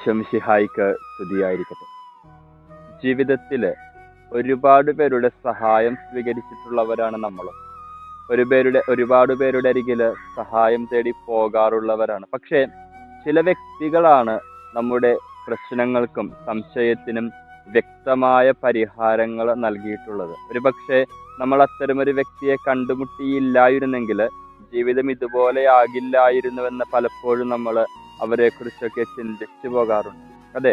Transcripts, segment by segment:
ഈശോ മിശിഹായ്ക്ക് സ്തുതിയായിരിക്കട്ടെ. ജീവിതത്തിൽ ഒരുപാട് പേരുടെ സഹായം സ്വീകരിച്ചിട്ടുള്ളവരാണ് നമ്മൾ. ഒരുപാട് പേരുടെ അരികിൽ സഹായം തേടി പോകാറുള്ളവരാണ്. പക്ഷേ ചില വ്യക്തികളാണ് നമ്മുടെ പ്രശ്നങ്ങൾക്കും സംശയത്തിനും വ്യക്തമായ പരിഹാരങ്ങൾ നൽകിയിട്ടുള്ളത്. ഒരുപക്ഷെ നമ്മൾ അത്തരമൊരു വ്യക്തിയെ കണ്ടുമുട്ടിയില്ലായിരുന്നെങ്കിൽ ജീവിതം ഇതുപോലെ ആകില്ലായിരുന്നുവെന്ന് പലപ്പോഴും നമ്മൾ അവരെ കുറിച്ചൊക്കെ ചിന്തിച്ചു പോകാറുണ്ട്. അതെ,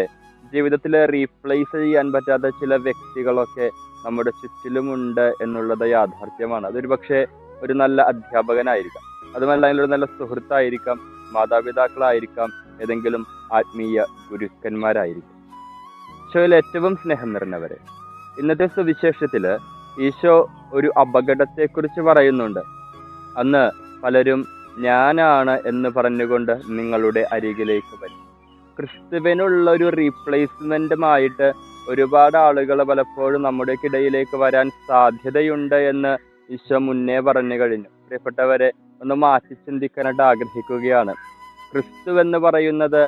ജീവിതത്തിൽ റീപ്ലേസ് ചെയ്യാൻ പറ്റാത്ത ചില വ്യക്തികളൊക്കെ നമ്മുടെ ചുറ്റിലുമുണ്ട് എന്നുള്ളത് യാഥാർത്ഥ്യമാണ്. അതൊരു പക്ഷേ ഒരു നല്ല അധ്യാപകനായിരിക്കാം, അതുമല്ല ഒരു നല്ല സുഹൃത്തായിരിക്കാം, മാതാപിതാക്കളായിരിക്കാം, ഏതെങ്കിലും ആത്മീയ ഗുരുക്കന്മാരായിരിക്കും. ഈശോയിൽ ഏറ്റവും സ്നേഹം നിറഞ്ഞവരെ, ഇന്നത്തെ സുവിശേഷത്തില് ഈശോ ഒരു അപകടത്തെക്കുറിച്ച് പറയുന്നുണ്ട്. അന്ന് പലരും ഞാനാണ് എന്ന് പറഞ്ഞുകൊണ്ട് നിങ്ങളുടെ അരികിലേക്ക് വരും. ക്രിസ്തുവിനുള്ള ഒരു റീപ്ലേസ്മെന്റുമായിട്ട് ഒരുപാട് ആളുകൾ പലപ്പോഴും നമ്മുടെ ഇടയിലേക്ക് വരാൻ സാധ്യതയുണ്ട് എന്ന് ഈശോ മുന്നേ പറഞ്ഞു കഴിഞ്ഞു. പ്രിയപ്പെട്ടവരെ, ഒന്ന് മാറ്റി ചിന്തിക്കാനായിട്ട് ആഗ്രഹിക്കുകയാണ്. ക്രിസ്തു എന്ന് പറയുന്നത്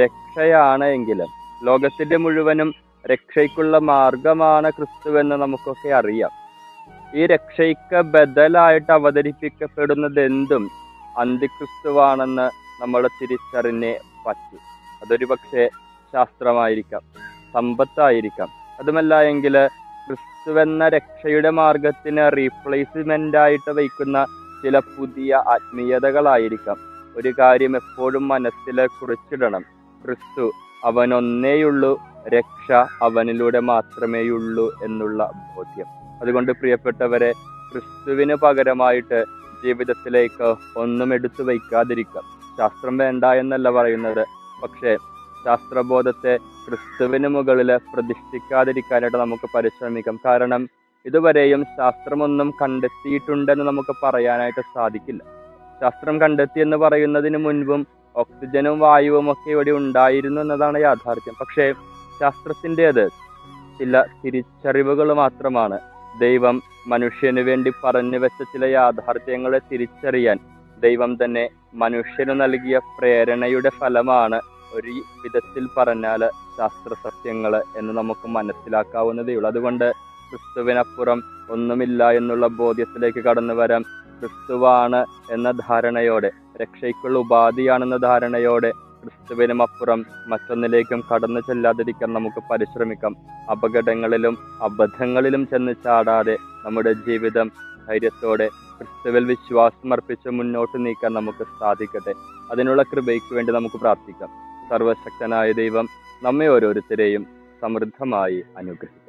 രക്ഷയാണ് എങ്കിലും ലോകത്തിന്റെ മുഴുവനും രക്ഷയ്ക്കുള്ള മാർഗമാണ് ക്രിസ്തുവെന്ന് നമുക്കൊക്കെ അറിയാം. ഈ രക്ഷയ്ക്ക് ബദലായിട്ട് അവതരിപ്പിക്കപ്പെടുന്നത് എന്തും അന്തിക്രിസ്തുവാണെന്ന് നമ്മൾ തിരിച്ചറിഞ്ഞേ പറ്റൂ. അതൊരു പക്ഷേ ശാസ്ത്രമായിരിക്കാം, സമ്പത്തായിരിക്കാം, അതുമല്ല എങ്കിൽ ക്രിസ്തുവെന്ന രക്ഷയുടെ മാർഗത്തിന് റീപ്ലേസ്മെന്റ് ആയിട്ട് വയ്ക്കുന്ന ചില പുതിയ ആത്മീയതകളായിരിക്കാം. ഒരു കാര്യം എപ്പോഴും മനസ്സിൽ കുറിച്ചിടണം: ക്രിസ്തു അവനൊന്നേയുള്ളൂ, രക്ഷ അവനിലൂടെ മാത്രമേയുള്ളൂ എന്നുള്ള ബോധ്യം. അതുകൊണ്ട് പ്രിയപ്പെട്ടവരെ, ക്രിസ്തുവിന് പകരമായിട്ട് ജീവിതത്തിലേക്ക് ഒന്നും എടുത്തു വയ്ക്കാതിരിക്കാം. ശാസ്ത്രം വേണ്ട എന്നല്ല പറയുന്നത്, പക്ഷേ ശാസ്ത്രബോധത്തെ ക്രിസ്തുവിന് മുകളിൽ പ്രതിഷ്ഠിക്കാതിരിക്കാനായിട്ട് നമുക്ക് പരിശ്രമിക്കാം. കാരണം ഇതുവരെയും ശാസ്ത്രമൊന്നും കണ്ടെത്തിയിട്ടുണ്ടെന്ന് നമുക്ക് പറയാനായിട്ട് സാധിക്കില്ല. ശാസ്ത്രം കണ്ടെത്തി എന്ന് പറയുന്നതിന് മുൻപും ഓക്സിജനും വായുവും ഒക്കെ ഇവിടെ ഉണ്ടായിരുന്നു എന്നതാണ് യാഥാർത്ഥ്യം. പക്ഷേ ശാസ്ത്രത്തിൻ്റെത് ചില തിരിച്ചറിവുകൾ മാത്രമാണ്. ദൈവം മനുഷ്യന് വേണ്ടി പറഞ്ഞു വെച്ച ചില യാഥാർത്ഥ്യങ്ങളെ തിരിച്ചറിയാൻ ദൈവം തന്നെ മനുഷ്യന് നൽകിയ പ്രേരണയുടെ ഫലമാണ് ഒരു വിധത്തിൽ പറഞ്ഞാൽ ശാസ്ത്ര സത്യങ്ങൾ എന്ന് നമുക്ക് മനസ്സിലാക്കാവുന്നതേ ഉള്ളൂ. അതുകൊണ്ട് ക്രിസ്തുവിനപ്പുറം ഒന്നുമില്ല എന്നുള്ള ബോധ്യത്തിലേക്ക് കടന്നു വരാം. ക്രിസ്തുവാണ് എന്ന ധാരണയോടെ, രക്ഷയ്ക്കുള്ള ഉപാധിയാണെന്ന ധാരണയോടെ ക്രിസ്തുവിനും അപ്പുറം മറ്റൊന്നിലേക്കും കടന്നു ചെല്ലാതിരിക്കാൻ നമുക്ക് പരിശ്രമിക്കാം. അപകടങ്ങളിലും അബദ്ധങ്ങളിലും ചെന്ന് ചാടാതെ നമ്മുടെ ജീവിതം ധൈര്യത്തോടെ ക്രിസ്തുവിൽ വിശ്വാസം അർപ്പിച്ച് മുന്നോട്ട് നീക്കാൻ നമുക്ക് സാധിക്കട്ടെ. അതിനുള്ള കൃപയ്ക്ക് വേണ്ടി നമുക്ക് പ്രാർത്ഥിക്കാം. സർവശക്തനായ ദൈവം നമ്മെ ഓരോരുത്തരെയും സമൃദ്ധമായി അനുഗ്രഹിക്കും.